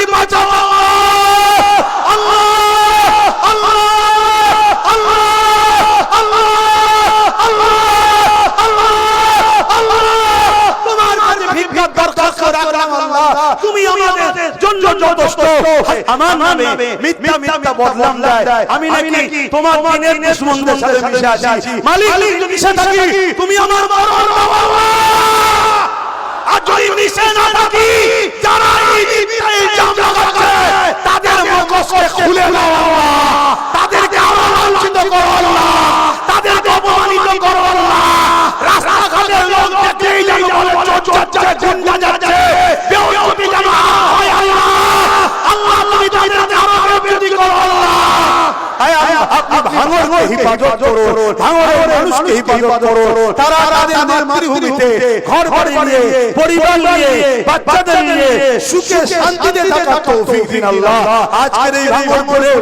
তুমি বাঁচাও আল্লাহ আল্লাহ আল্লাহ আল্লাহ আল্লাহ আল্লাহ আল্লাহ তোমার কাছে ভিক্ষা দরখাস্ত রাখলাম আল্লাহ তুমি আমাদের জন্য যথেষ্ট আমার নামে মিথ্যা মিথ্যা বদনাম দেয় আমি নাকি তোমার দিনের দুশমনদের সাথে মিশে আছি মালিক যদি মিশে থাকি তুমি আমার মরণ দাও আল্লাহ আর যদি মিশে না থাকি যারা এই মিথ্যা ইলজাম লাগাচ্ছে তাদের মুখোশ খুলে দাও আল্লাহ তাদেরকে লাঞ্ছিত করো আল্লাহ তাদেরকে অপমানিত করো আল্লাহ রাস্তাঘাটের লোক দেখলেই যেন বলে চোর যাচ্ছে গুন্ডা যাচ্ছে বেয়াদবি যেন হয় আল্লাহ আল্লাহ তুমি তাদেরকে আমাকে বিরোধী করো আল্লাহ আপনি ভাঙড়কে হিফাজত করুন ভাঙড়ের মানুষকে হিফাজত করুন তারা তাদের মাতৃভূমিতে ঘর বাড়ি নিয়ে পরিবার নিয়ে বাচ্চাদের নিয়ে সুখে শান্তিতে থাকার তৌফিক দিন আল্লাহ আজকের এই ভাঙড়ের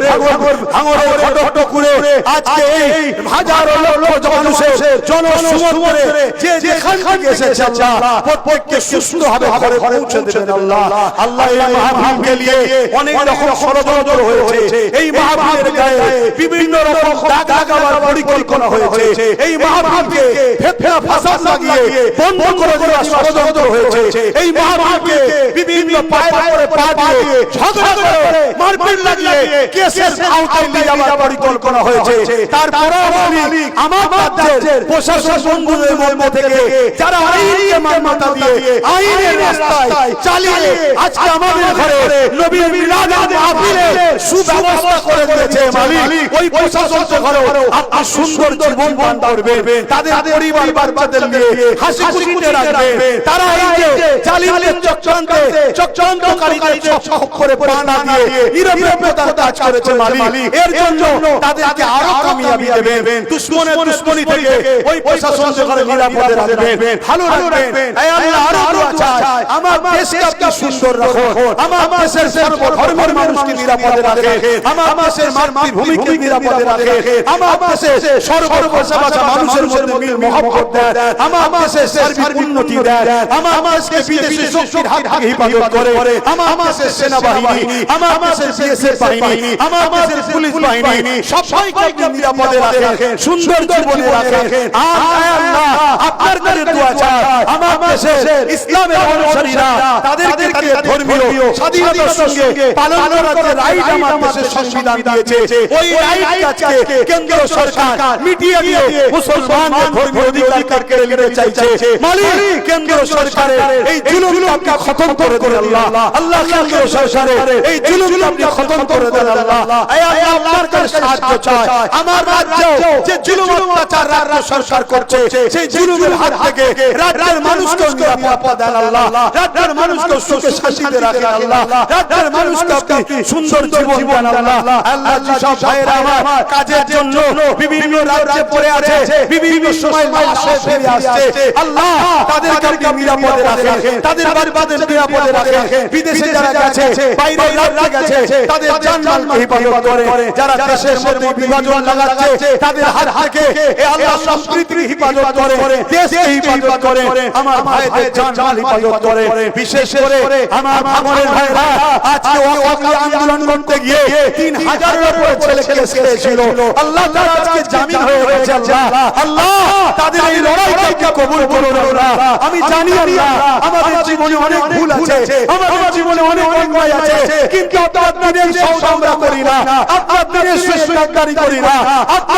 খটখটকুরে আজকে এই হাজারো লক্ষ মানুষের জনসমুদ্রে যে যেখান থেকে এসেছে আল্লাহ প্রত্যেককে সুস্থভাবে ঘরে পৌঁছে দেবেন আল্লাহ আল্লাহ এই মাহফিলকে নিয়ে অনেক রকম ষড়যন্ত্র হয়েছে এই মাহফিলের গায়ে বিভিন্ন রকম দাগ লাগাবার পরিকল্পনা হয়েছে এই মাহফিলকে ফেতনা ফাসাদ লাগিয়ে বন্ধ করে দেওয়ার ষড়যন্ত্র হয়েছে এই মাহফিলকে বিভিন্ন পায়ের উপরে পা দিয়ে ঝগড়া করে মারপিট লাগিয়ে কেসের আওতায় নিয়ে যাওয়ার পরিকল্পনা হয়েছে তারপরেও মালিক আমার রাজ্যের প্রশাসন বন্ধুদের মধ্যে থেকে যারা আইনকে মান্যতা দিয়ে আইনের রাস্তায় চালিয়ে আজকে আমাদের ঘরে নবীর মিলাদের মাহফিলে সুব্যবস্থা করে দিয়েছে মালিক ওই প্রশাসন ঘরে আপনি সুন্দর জীবন দান করবেন তাদের পরিবার বাচ্চাদের নিয়ে হাসি খুশিতে রাখবেন তারা এই যে জালিমদের চক্রান্তকারীদের চক্করে পা না দিয়ে নিরপেক্ষতার কাজ করেছে মালিক এর জন্য তাদেরকে আরো কামিয়াবি দেবেন দুশমনের দুশমনি থেকে ওই প্রশাসন ঘরে নিরাপদে রাখবেন ভালো রাখবেন হে আল্লাহ আরো দোয়া চাই আমার দেশকে আপনি সুন্দর রাখুন আমার দেশের সর্বধর্মের মানুষকে নিরাপদে রাখেন আমার দেশের মাতৃভূমিকে নিরাপদে রাখেন আমার দেশে সর্বভাষা মানুষের মধ্যে মিল মহব্বত দেন আমার দেশে সার্বিক উন্নতি দেন আমার দেশকে বিদেশি শক্তির হাত থেকে হিফাজত করে আমার দেশের সেনাবাহিনী আমার দেশের বিএসএফ বাহিনী আমার দেশের পুলিশ বাহিনী সবাইকে নিরাপদে রাখেন সুন্দর জীবনে রাখেন আর আল্লাহ আপনার কাছে দোয়া চাই আমার দেশের ইসলামের অনুসারীরা তাদেরকে ধর্মীয় স্বাধীনতার সঙ্গে পালন করার যে রাইট আমার দেশের সংবিধান দিয়েছে ওই রাইট আজকে কেন্দ্র সরকার মিটিয়ে দিয়ে মুসলমানদের ধর্মীয় অধিকার কেড়ে নিতে চাইছে মালিক কেন্দ্র সরকারের এই জুলুমকে খতম করে দেন আল্লাহ আল্লাহ কেন্দ্র সরকারের এই জুলুমকে আপনি খতম করে দেন আল্লাহ আয় আল্লাহ আপনার কাছে সাহায্য চাই আমার রাজ্য যে জুলুম অত্যাচার রাজ্য সরকার করছে সেই জুলুমের হাত থেকে রাজ্যের মানুষকে নিরাপদ দেন আল্লাহ রাজ্যের মানুষকে সুখে শান্তিতে রাখেন আল্লাহ রাজ্যের মানুষকে আপনি সুন্দর জীবন দেন আল্লাহ আল্লাহ যেসব ভাইয়েরা আমার কাজের জন্য বিভিন্ন রাজ্যে পড়ে আছে বিভিন্ন সময় মাসে ফিরে আসছে আল্লাহ তাদেরকে আপনি নিরাপদে রাখেন তাদের বাচ্চাদের নিরাপদে রাখেন বিদেশে যারা গেছে বাইরে রাজ্যে গেছে তাদের জানমালকে হিফাজত করে যারা দেশের মধ্যে বিভাজন লাগাচ্ছে তাদের হাত থেকে এ আল্লাহ সম্প্রীতির হিফাজত করে দেশকে হিফাজত করে আমার ভাইদের জানমাল হিফাজত করে বিশেষ করে আমার ভাঙড়ের ভাইরা আজকে ওয়াকাফ আন্দোলন করতে গিয়ে 3000 এর উপরে ছেলে খেলেছিল আল্লাহ তাআলা আজকে জামিন হয়ে গেছে আল্লাহ আল্লাহ তাদের এই লড়াইকে কবুল করুন আল্লাহ আমি জানি আল্লাহ আমাদের জীবনে অনেক ভুল আছে আমাদের জীবনে অনেক অন্যায় আছে কিন্তু আপনাদের সওদা আমরা করি না আপনাদের শেষকারী করি না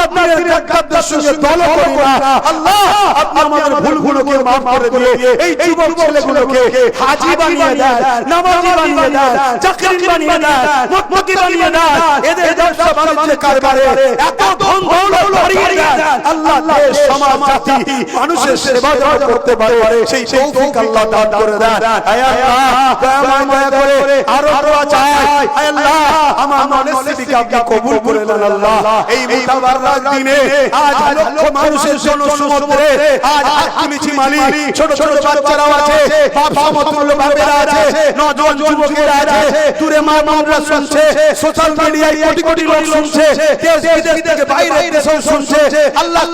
আপনাদের কাকাদের সঙ্গে দল করি না আল্লাহ আপনি আমাদের ভুলগুলোকে maaf করে দিয়ে এই যুবক ছেলেগুলোকে হাজী বানিয়ে দেন নামাজি বানিয়ে দেন চাকরি বানিয়ে দেন মুত্তাকি বানিয়ে দেন এদের ব্যবসা বাণিজ্যের কারবারে এত ধন দৌলত বাড়িয়ে দেন আল্লাহ দেশ সমাজ জাতি মানুষের সেবা করতে পারে সেই তৌফিক আল্লাহ দান করে দেন হে আল্লাহ দয়া করে আরো দোয়া চাই হে আল্লাহ আমার নলেজ সিটিকে আপনি কবুল করে নেন আল্লাহ। এই মুতাবারক দিনে আজ লক্ষ মানুষের জনসমুদ্রে আজ হাত তুলেছি মালিক। ছোট ছোট বাচ্চারাও আছে, বাপ সমতুল্য বাপেরা আছে, নজওয়ান যুবকেরা আছে, দূরে মা বোনরা শুনছে, সোশ্যাল মিডিয়ায় কোটি কোটি লোক শুনছে, দেশ বিদেশ থেকে বাইরে দেশেও শুনছে। আল্লাহ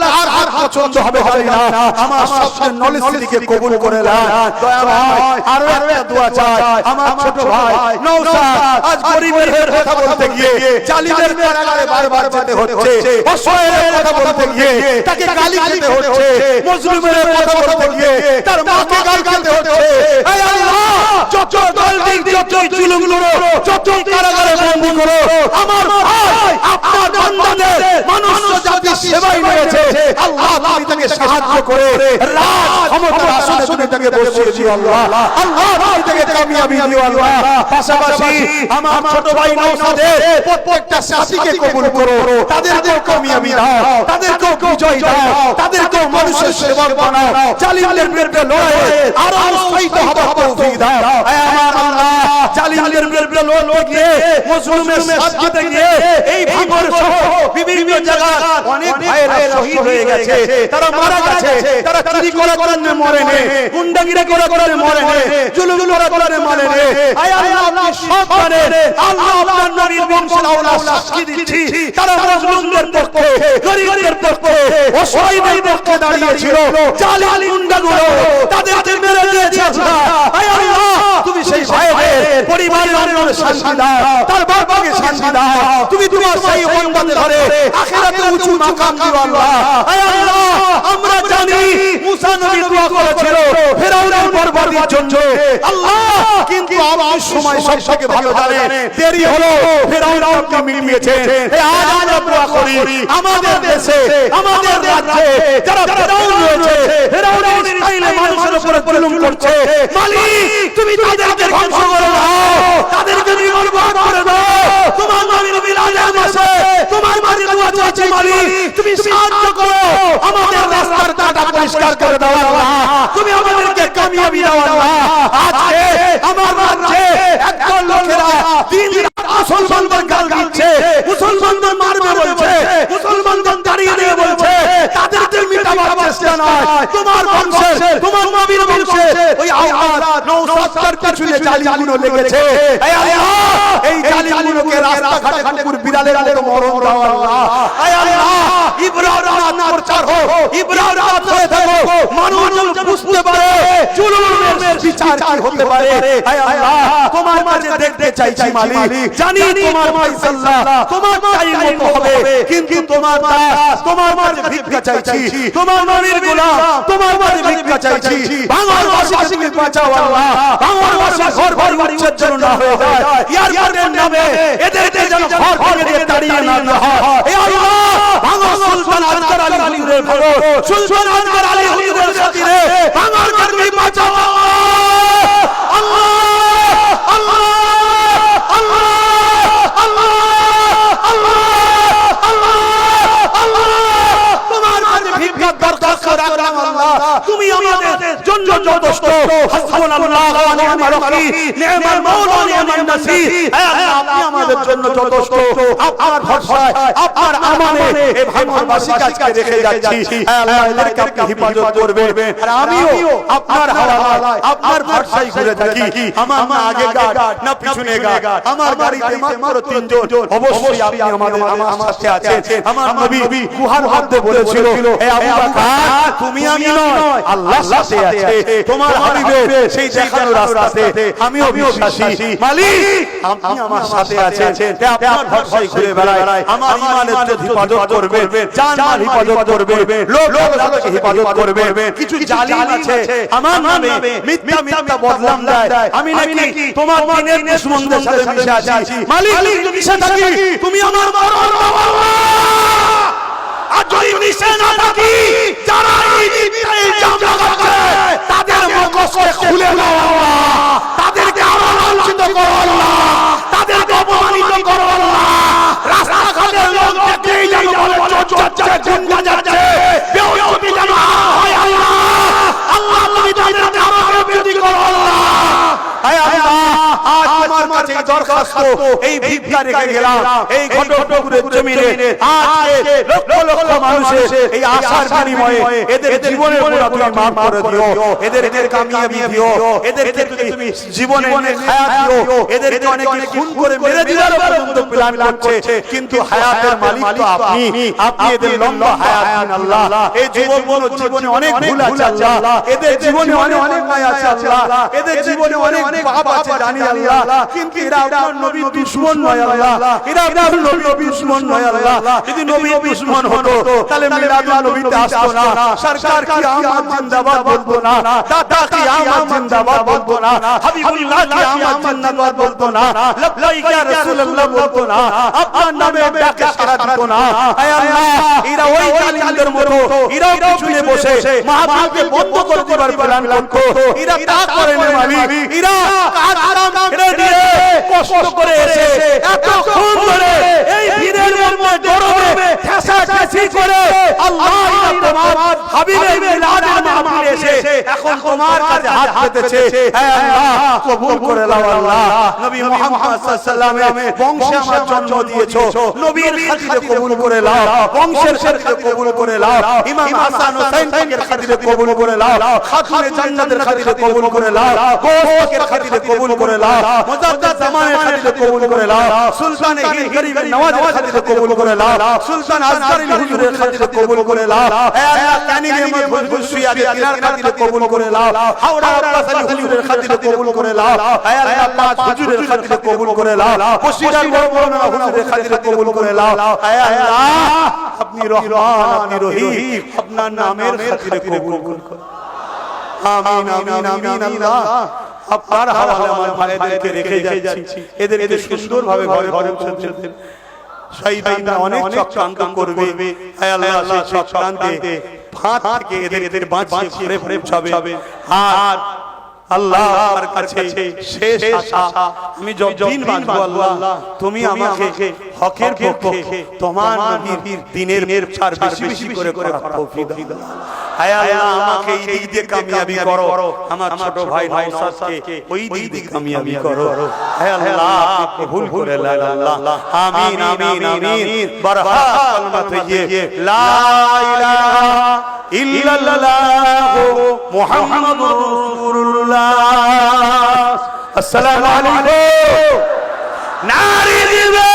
আর পছন্দ হবে জানি না, আমার সবচেয়ে নলেজ সিটিকে কবুল করে নেন দয়া ভাই। আর একটা দোয়া চাই, আমার ছোট ভাই নওশাদ আজ গরিবের কথা বলতে গিয়ে জালিমের কারাগারে বারবার যেতে হচ্ছে, অসহায়ের কথা বলতে গিয়ে তাকে গালি খেতে হচ্ছে, মজলুমের কথা বলতে গিয়ে তার মাকে গালি খেতে হচ্ছে। হে আল্লাহ, যত দলদিক যত জুলুম করো, যত কারাগারে বন্দী করো, আমার ভাই আপনার বান্দাদের মানুষ জাতি সেবায় নিয়েছে, আল্লাহ তুমি তাকে সাহায্য করে রাজ ক্ষমতার আসনে তুমি তাকে বসিয়ে দিও আল্লাহ। আল্লাহ তুমি তাকে কামিয়াবি দিও আল্লাহ। পাশাপাশি আমার ছোট ভাই নওশাদের প্রত্যেকটা সাথীকে কবুল করো, তাদেরকেও কামিয়াবি দাও, তাদেরকেও বিজয় দাও, তাদেরকেও মানুষের সেবক বানাও, জালিমদের বিরুদ্ধে লড়াইয়ে আরো উৎসাহিত হবার তৌফিক দাও। হে আমার আল্লাহ, জালিমদের বিরুদ্ধে লড়তে গিয়ে, মজলুমের সাথ দিতে গিয়ে এই ভাঙর সহ বিভিন্ন জায়গায় অনেক ভাইয়েরা শহীদ হয়ে গেছে, তারা মারা গেছে, তারা চুরি করে করে মরে নে, গুন্ডাগিরি করে করে মরে নে, জুলুম করে করে মরে নে। হে আল্লাহ সব জানেন, আল্লাহ আপনার নবীর বংশের আওলাদ সাক্ষী দিচ্ছি, তারা মজলুমদের পক্ষে, গরিবদের পক্ষে, অসহায়দের পক্ষে দাঁড়িয়েছিল। জালিম গুন্ডাগুলো তাদেরকে মেরে দিয়েছে আল্লাহ। হে আল্লাহ তুমি সেই ভাইদের পরিবারের শান্তি দাও, তার বাবাকে শান্তি দাও, তুমি তোমার সেই বান্দাদের ঘরে আখিরাতে উঁচু মাকাম দিও আল্লাহ। হে আল্লাহ আমরা জানি মুসা নবী দোয়া করেছিল ফেরাউনের বরবাদির জন্য আল্লাহ, কিন্তু আমার সময় সবথেকে ভালো জানেন, দেরি হলো ফেরাউনকে মিটিয়েছে। আজ আমরা দোয়া করি আমাদের দেশে, আমাদের রাজ্যে যারা ফেরাউন রয়েছে, ফেরাউনের স্টাইলে মানুষের উপর জুলুম করছে, মালিক তুমি তাদেরকে ধ্বংস করে দাও, তাদেরকে নির্মূল করে দাও। তোমার নবীর মিলাদের মাসে তোমার মাঝে দোয়া চাইছি মালিক, তুমি সাহায্য করো, আমাদের রাস্তার কাঁটা পরিষ্কার করে দাও আল্লাহ, তুমি আমাদেরকে কামিয়াবি দাও আল্লাহ। আজকে আমার রাজ্যে একদল লোকেরা দিন রাত মুসলমানদের গাল দিচ্ছে, মুসলমানদের মারবে বলছে, মুসলমানদের দাঁড়িয়ে দিয়ে বলছে, তাদেরকে মিটাবার চেষ্টা নয়, তোমার বংশের, তোমার নবীর বংশের ওই আওলাদ নওশাদের পিছনে জালিমগুলো লেগেছে। হে আল্লাহ এই জালিমগুলোকে রাস্তাঘাটে কুকুর বিড়ালের মতো মরণ দাও আল্লাহ। হে আল্লাহ ইব্রাহিম প্রচার হোক, ইব্রাহিম হয়ে থাকো, মানুষ বুঝতে পারে জুলুমের বিচার কি হতে পারে। হে আল্লাহ তোমার মাঝে দেখতে চাইছি মালিক, জানি তোমার ফয়সালা তোমার টাইম মতো হবে, কিন্তু তোমার দাস তোমার মাঝে ভিক্ষা চাইছি, তোমার নবীর গোলাম তোমার মাঝে ভিক্ষা চাইছি। ভাঙরবাসীকে বাঁচাও আল্লাহ, ভাঙরবাসী ঘর বাড়ি উচ্ছেদ না হয়ে যায়, এয়ারপোর্টের নামে এদেরকে যেন ঘর ভেঙে দিয়ে তাড়িয়ে না হয়। হে আল্লাহ ভাঙর সুলতান আজকার আলী হুজুরের ভালো, সুলতান আজকার আলী হুজুরের খাতিরে ভাঙরকে বাঁচাও আল্লাহ। আল্লাহ আল্লাহ আল্লাহ আল্লাহ আল্লাহ আল্লাহ তোমার কাছে ভিক্ষা দরখাস্ত রাখলাম আল্লাহ, তুমি আমাদের জন্য যথেষ্ট। হাসবুনাল্লাহ ওয়া নি'মাল ওয়াকিল, নি'মাল মাওলা ওয়া নি'মান নাসির। হে আল্লাহ আপনি আমাদের জন্য যথেষ্ট, আপনার ভরসায়, আপনার আমানে এই ভাঙরবাসীকে আজকে রেখে যাচ্ছি। হে আল্লাহ এদেরকে আপনি হেফাজত করবেন, আর আমিও আপনার হাওলায়, আপনার ভরসায় ঘুরে থাকি। আমার না আগে গার্ড না পিছনে গার্ড, আমার গাড়িতে মাত্র তিনজন, অবশ্যই আপনি আমার সাথে আছেন। আমার নবী গুহার মধ্যে বলেছিল, হে আবু বকর তুমি আমি নয়, আল্লাহ সাথে আছে, তোমার হাবিবের সেই দেখানো রাস্তাতে আমিও বিশ্বাসী। মালিক আপনি আমার সাথে আছেন, আপনার ভরসায় ঘুরে বেড়াই, আমার ঈমানের হেফাজত করবেন, জান মাল হেফাজত করবেন, লোক লালচকে হেফাজত করবেন। কিছু জালিম আছে আমার নামে মিথ্যা মিথ্যা বদনাম দেয়, আমি নাকি তোমার দিনের দুশমনদের সাথে মিশে আছি। মালিক মিশে থাকি, তুমি আমার মরণ দাও আল্লাহ। আর যদি মিশে না থাকি, যারা এই ইলজাম লাগাচ্ছে তাদের মুখোশকে খুলে দাও আল্লাহ, তাদেরকে আরো লাঞ্ছিত করো আল্লাহ, তাদেরকে অপমানিত করো আল্লাহ। রাস্তাঘাটের লোক দেখলেই যেন বলে চোর যাচ্ছে, গুন্ডা যাচ্ছে, বেয়াদবি যেন হয় আল্লাহ। আল্লাহ তুমি তাদেরকে আমাকে বিরোধী করো আল্লাহ। হে আল্লাহ আজ তোমার কাছে এই দরখাস্ত, এই ভিক্ষা রেখে গেলাম এই ঘটকপুরের জমিনে। আজকে লক্ষ লক্ষ মানুষের এই আশার বিনিময়ে এদের জীবনের পুরো তুমি মাফ করে দিও, এদেরকে কামিয়াবি দিও, এদেরকে তুমি জীবনে হায়াত দিও। এদেরকে অনেকে খুন করে মেরে দেওয়ার পর্যন্ত প্ল্যান করছে, কিন্তু হায়াতের মালিক তো আপনি। আপনি এদের লম্বা হায়াত দিন আল্লাহ। এই যুবকগুলো জীবনে অনেক ভুল আছে আল্লাহ, এদের জীবনে অনেক অন্যায় আছে আল্লাহ, এদের জীবনে অনেক পাপ আছে জানি আল্লাহ, কিন্তু এরা আপনার নবীর দুশমন নয় আল্লাহ, এরা আপনার নবীর দুশমন নয় আল্লাহ। যদি নবীর দুশমন হতো তাহলে মিলাদুন নবীতে আসতো না, সরকার কি আহমদ জিন্দাবাদ বলতো না, দাদা কি আহমদ জিন্দাবাদ বলতো না, হাবিবুল্লাহ কি আহমদ জিন্দাবাদ বলতো না, লব্বাইক ইয়া রাসূলুল্লাহ বলতো না, আপনার নামে ডাকে সাড়া দিত না। আয় আল্লাহ, এরা ওই জালিমদের মতো, এরাও পিছনে বসে মাহফিলকে বন্ধ করে দেওয়ার প্ল্যান করতো। এরা তা করে না মালিক, এরা আরাম ছেড়ে দিয়ে কষ্ট করে এসে এতক্ষণ ধরে এই ভিড়ের মধ্যে গরমে ঠেসাঠেসি করে আল্লাহ তোমার হাবিবের মিলাদের মাহফিলে এসে এখন তোমার কাছে হাত পেতেছে। হে আল্লাহ, কবুল করে নাও আল্লাহ। নবী মুহাম্মদ সাল্লাল্লাহু আলাইহি ওয়াসাল্লামের বংশে আমার জন্ম দিয়েছো, নবীর খাতিরে কবুল করে নাও, বংশের খাতিরে কবুল করে নাও, ইমাম হাসান হোসেন পাকের খাতিরে কবুল করে নাও, খাতুনে জান্নাতের খাতিরে কবুল করে নাও, গোসের খাতিরে কবুল করে নাও, মুজাদ্দিদ জামানের খাতিরে কবুল করে নাও, সুলতান হিন্দ গরিবের নওয়াজের খাতিরে কবুল করে নাও, সুলতান আসগরিল হুজুরের খাতিরে কবুল করে নাও। হে আল্লাহ, কানি নেমত হুজুর সুইয়াদের তিনার খাতিরে কবুল করে নাও, হাওড়া আব্বাস আলী হুজুরের খাতিরে কবুল করে নাও। হে আল্লাহ, পাঁচ হুজুরের খাতিরে কবুল করে নাও, বসিরার বড় বড় হুজুরের খাতিরে কবুল করে নাও। হে আল্লাহ, আপনি রহমান, আপনি রহিম, আপনার নামের খাতিরে কবুল করুন। আমিন আমিন আমিন আল্লাহ। আপনার হাওয়ালে আমার ভাইদেরকে রেখে যাচ্ছি, এদেরকে সুন্দরভাবে ঘরে ঘরে পৌঁছে দেন। শয়তানরা অনেক চক্রান্ত করবে, হে আল্লাহ, সেই চক্রান্তে ফাঁদ থেকে এদের বাঁচিয়ে ঘরে ঘরে পৌঁছাবে। আর আল্লাহর কাছে শেষ আশা, আমি যতদিন বাঁচবো আল্লাহ, তুমি আমাকে হকের পক্ষে তোমার নবীর দ্বীনের প্রচার বেশি বেশি করে করার তৌফিক দাও। হে আল্লাহ, আমাকে এই দিক দিয়ে কামিয়াবি করো, আমার ছোট ভাই নওশাদকে ওই দিক দিয়ে কামিয়াবি করো। হে আল্লাহ, আপনি কবুল করে নেন আল্লাহ। আমিন আমিন আমিন। বারহা কালমা তাইয়্যিব লা ইলাহা ইল্লাল্লাহু মুহাম্মাদুর রাসূলুল্লাহ। আসসালামু আলাইকুম। নারে দিবে